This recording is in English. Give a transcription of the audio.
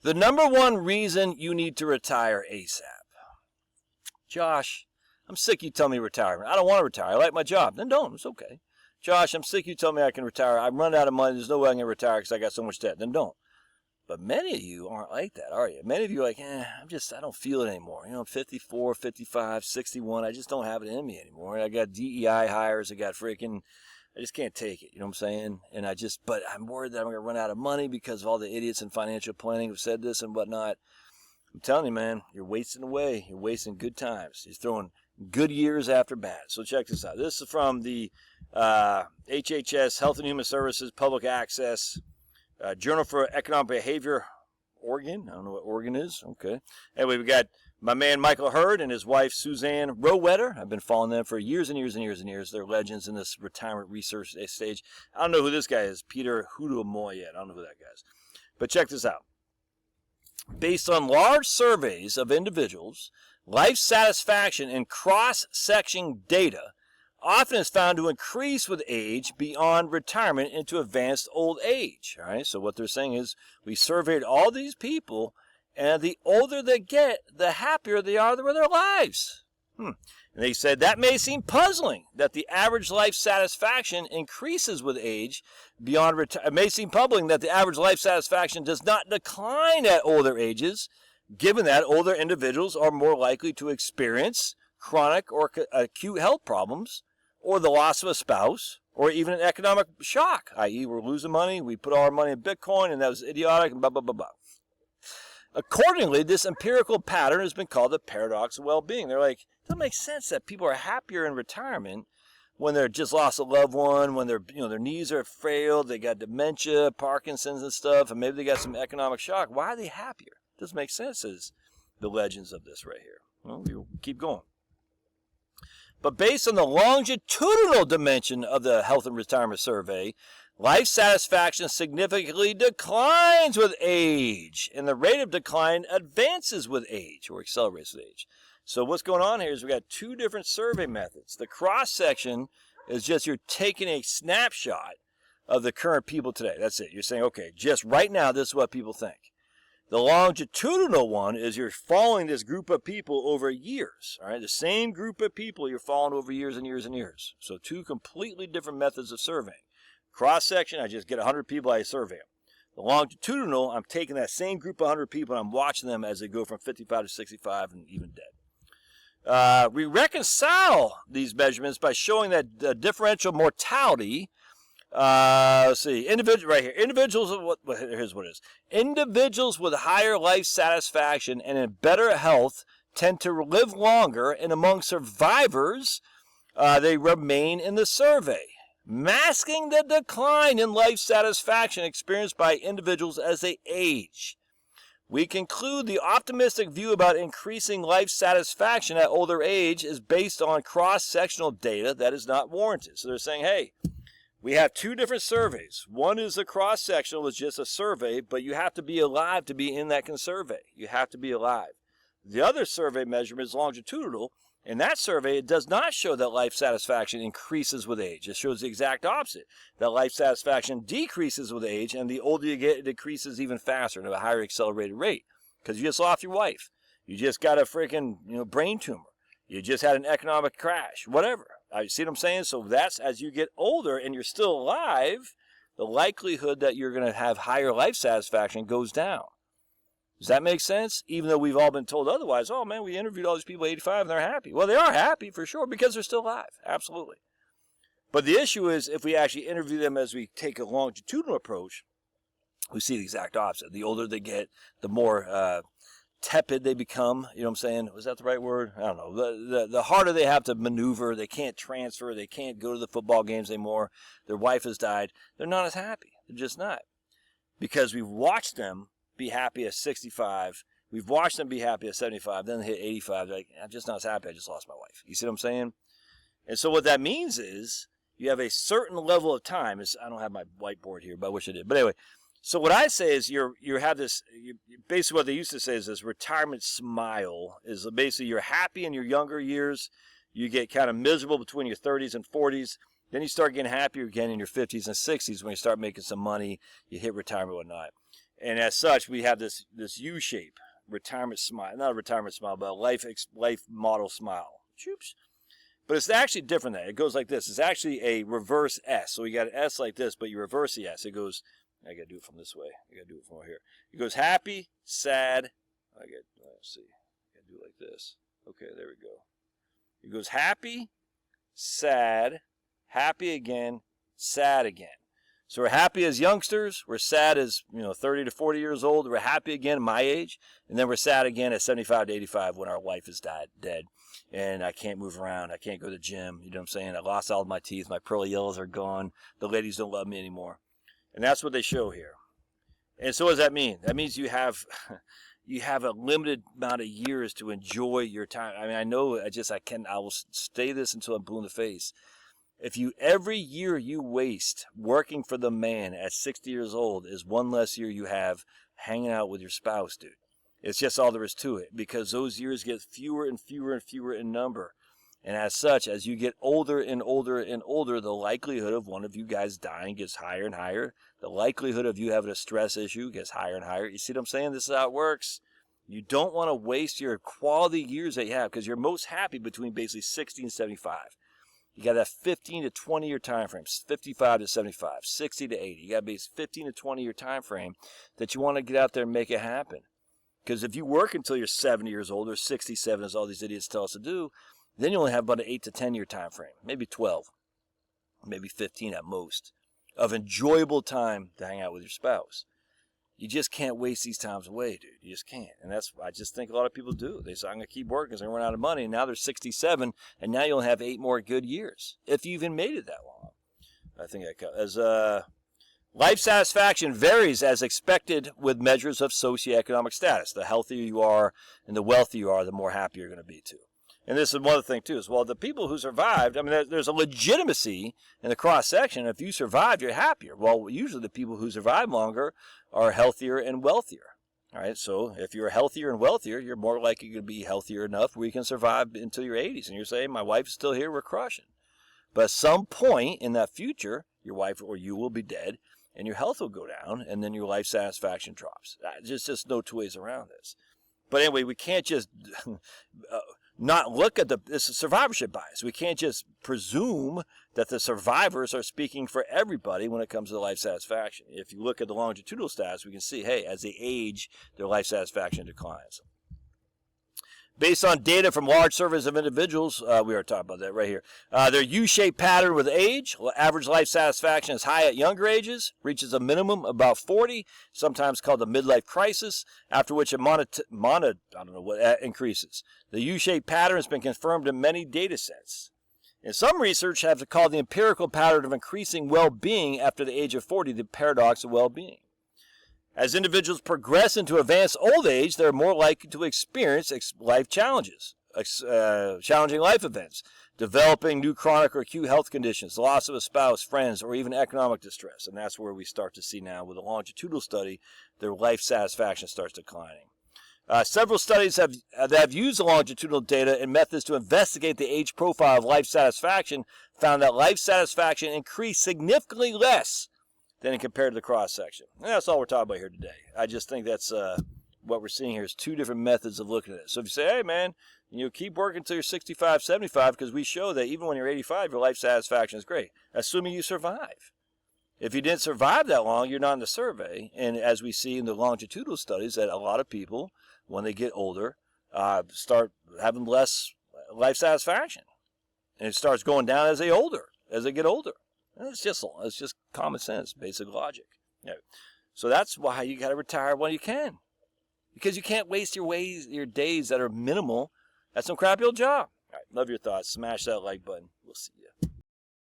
The number one reason you need to retire ASAP. Josh, I'm sick you tell me retirement. I don't want to retire. I like my job. Then don't. It's okay. Josh, I'm sick you tell me I can retire. I'm running out of money. There's no way I can retire because I got so much debt. Then don't. But many of you aren't like that, are you? Many of you are like, I don't feel it anymore. I'm 54, 55, 61. I just don't have it in me anymore. I got DEI hires. I just can't take it. You know what I'm saying? And but I'm worried that I'm going to run out of money because of all the idiots in financial planning who've said this and whatnot. I'm telling you, man, you're wasting away. You're wasting good times. You're throwing good years after bad. So check this out. This is from the HHS, Health and Human Services, Public Access, Journal for Economic Behavior, Oregon. I don't know what Oregon is. Okay. Anyway, we got my man Michael Hurd and his wife Suzanne Rowetter. I've been following them for years and years and years and years. They're legends in this retirement research stage. I don't know who this guy is, Peter Hudamoy yet. I don't know who that guy is. But check this out. Based on large surveys of individuals, life satisfaction in cross-section data often is found to increase with age beyond retirement into advanced old age. All right, so what they're saying is we surveyed all these people, and the older they get, the happier they are with their lives. And they said that may seem puzzling that the average life satisfaction increases with age beyond retirement. It may seem puzzling that the average life satisfaction does not decline at older ages, given that older individuals are more likely to experience chronic or acute health problems, or the loss of a spouse, or even an economic shock, i.e. we're losing money, we put all our money in Bitcoin, and that was idiotic, and blah, blah, blah, blah. Accordingly, this empirical pattern has been called the paradox of well-being. They're like, it doesn't make sense that people are happier in retirement when they're just lost a loved one, when their knees are frail, they got dementia, Parkinson's and stuff, and maybe they got some economic shock. Why are they happier? It doesn't make sense, as the legends of this right here. Well, we'll keep going. But based on the longitudinal dimension of the Health and Retirement Survey, life satisfaction significantly declines with age, and the rate of decline advances with age, or accelerates with age. So what's going on here is we got two different survey methods. The cross-section is just you're taking a snapshot of the current people today. That's it. You're saying, okay, just right now, this is what people think. The longitudinal one is you're following this group of people over years. All right, the same group of people you're following over years and years and years. So two completely different methods of surveying. Cross-section, I just get 100 people, I survey them. The longitudinal, I'm taking that same group of 100 people and I'm watching them as they go from 55 to 65 and even dead. We reconcile these measurements by showing that the differential mortality. Let's see. Right here. Individuals. Here's what it is. Individuals with higher life satisfaction and in better health tend to live longer, and among survivors, they remain in the survey, masking the decline in life satisfaction experienced by individuals as they age. We conclude the optimistic view about increasing life satisfaction at older age is based on cross-sectional data that is not warranted. So they're saying, hey, we have two different surveys. One is a cross-sectional, it's just a survey, but you have to be alive to be in that survey. You have to be alive. The other survey measurement is longitudinal. In that survey, it does not show that life satisfaction increases with age. It shows the exact opposite, that life satisfaction decreases with age, and the older you get, it decreases even faster at a higher accelerated rate. Because you just lost your wife. You just got a freaking brain tumor. You just had an economic crash, whatever. You see what I'm saying? So that's as you get older and you're still alive, the likelihood that you're going to have higher life satisfaction goes down. Does that make sense? Even though we've all been told otherwise, oh man, we interviewed all these people 85 and they're happy. Well, they are happy for sure because they're still alive. Absolutely. But the issue is if we actually interview them as we take a longitudinal approach, we see the exact opposite. The older they get, the more tepid they become. You know what I'm saying? Was that the right word? I don't know. The harder they have to maneuver. They can't transfer. They can't go to the football games anymore. Their wife has died. They're not as happy. They're just not. Because we've watched them be happy at 65. We've watched them be happy at 75. Then they hit 85. They're like, I'm just not as happy. I just lost my wife. You see what I'm saying? And so what that means is you have a certain level of time. I don't have my whiteboard here, but I wish I did. But anyway, so what I say is you have this, basically what they used to say is this retirement smile is basically you're happy in your younger years. You get kind of miserable between your 30s and 40s. Then you start getting happier again in your 50s and 60s when you start making some money. You hit retirement and whatnot. And as such, we have this U-shape retirement smile. Not a retirement smile, but a life model smile. Choops. But it's actually different than that. It goes like this. It's actually a reverse S. So you got an S like this, but you reverse the S. It goes, I got to do it from this way. I got to do it from over here. It goes happy, sad. Let's see. I got to do it like this. Okay, there we go. It goes happy, sad, happy again, sad again. So we're happy as youngsters. We're sad as 30 to 40 years old. We're happy again, my age, and then we're sad again at 75 to 85 when our wife is dead, and I can't move around. I can't go to the gym. You know what I'm saying? I lost all of my teeth. My pearly yellows are gone. The ladies don't love me anymore, and that's what they show here. And so what does that mean? That means you have a limited amount of years to enjoy your time. I mean, I know. I will stay this until I'm blue in the face. If every year you waste working for the man at 60 years old is one less year you have hanging out with your spouse, dude. It's just all there is to it, because those years get fewer and fewer and fewer in number. And as such, as you get older and older and older, the likelihood of one of you guys dying gets higher and higher. The likelihood of you having a stress issue gets higher and higher. You see what I'm saying? This is how it works. You don't want to waste your quality years that you have, because you're most happy between basically 60 and 75. You got that 15 to 20 year time frame, 55 to 75, 60 to 80. You got to be 15 to 20 year time frame that you want to get out there and make it happen. Because if you work until you're 70 years old or 67, as all these idiots tell us to do, then you only have about an 8 to 10 year time frame, maybe 12, maybe 15 at most, of enjoyable time to hang out with your spouse. You just can't waste these times away, dude. You just can't. And I just think a lot of people do. They say, I'm going to keep working because I'm going to run out of money. And now they're 67, and now you'll have 8 more good years, if you even made it that long. I think life satisfaction varies as expected with measures of socioeconomic status. The healthier you are and the wealthier you are, the more happy you're going to be, too. And this is one other thing, too, as well. The people who survived, I mean, there's a legitimacy in the cross-section. If you survive, you're happier. Well, usually the people who survive longer are healthier and wealthier. All right, so if you're healthier and wealthier, you're more likely to be healthier enough where you can survive until your 80s. And you're saying, my wife's still here, we're crushing. But at some point in that future, your wife or you will be dead, and your health will go down, and then your life satisfaction drops. There's just no two ways around this. But anyway, we can't just not look at this is survivorship bias. We can't just presume that the survivors are speaking for everybody when it comes to life satisfaction. If you look at the longitudinal stats, we can see, hey, as they age, their life satisfaction declines. Based on data from large surveys of individuals, we are talking about that right here. Their U-shaped pattern with age, average life satisfaction is high at younger ages, reaches a minimum about 40, sometimes called the midlife crisis, after which it increases. The U-shaped pattern has been confirmed in many data sets. And some research have called the empirical pattern of increasing well-being after the age of 40 the paradox of well-being. As individuals progress into advanced old age, they're more likely to experience life challenges, challenging life events, developing new chronic or acute health conditions, loss of a spouse, friends, or even economic distress. And that's where we start to see now with a longitudinal study, their life satisfaction starts declining. Several studies that have used the longitudinal data and methods to investigate the age profile of life satisfaction found that life satisfaction increased significantly less than compared to the cross-section. And that's all we're talking about here today. I just think that's what we're seeing here is 2 different methods of looking at it. So if you say, hey, man, keep working until you're 65, 75, because we show that even when you're 85, your life satisfaction is great, assuming you survive. If you didn't survive that long, you're not in the survey. And as we see in the longitudinal studies, that a lot of people, when they get older, start having less life satisfaction. And it starts going down as they get older. It's just common sense, basic logic. Yeah. So that's why you got to retire when you can, because you can't waste your days that are minimal at some crappy old job. All right, love your thoughts. Smash that like button. We'll see you.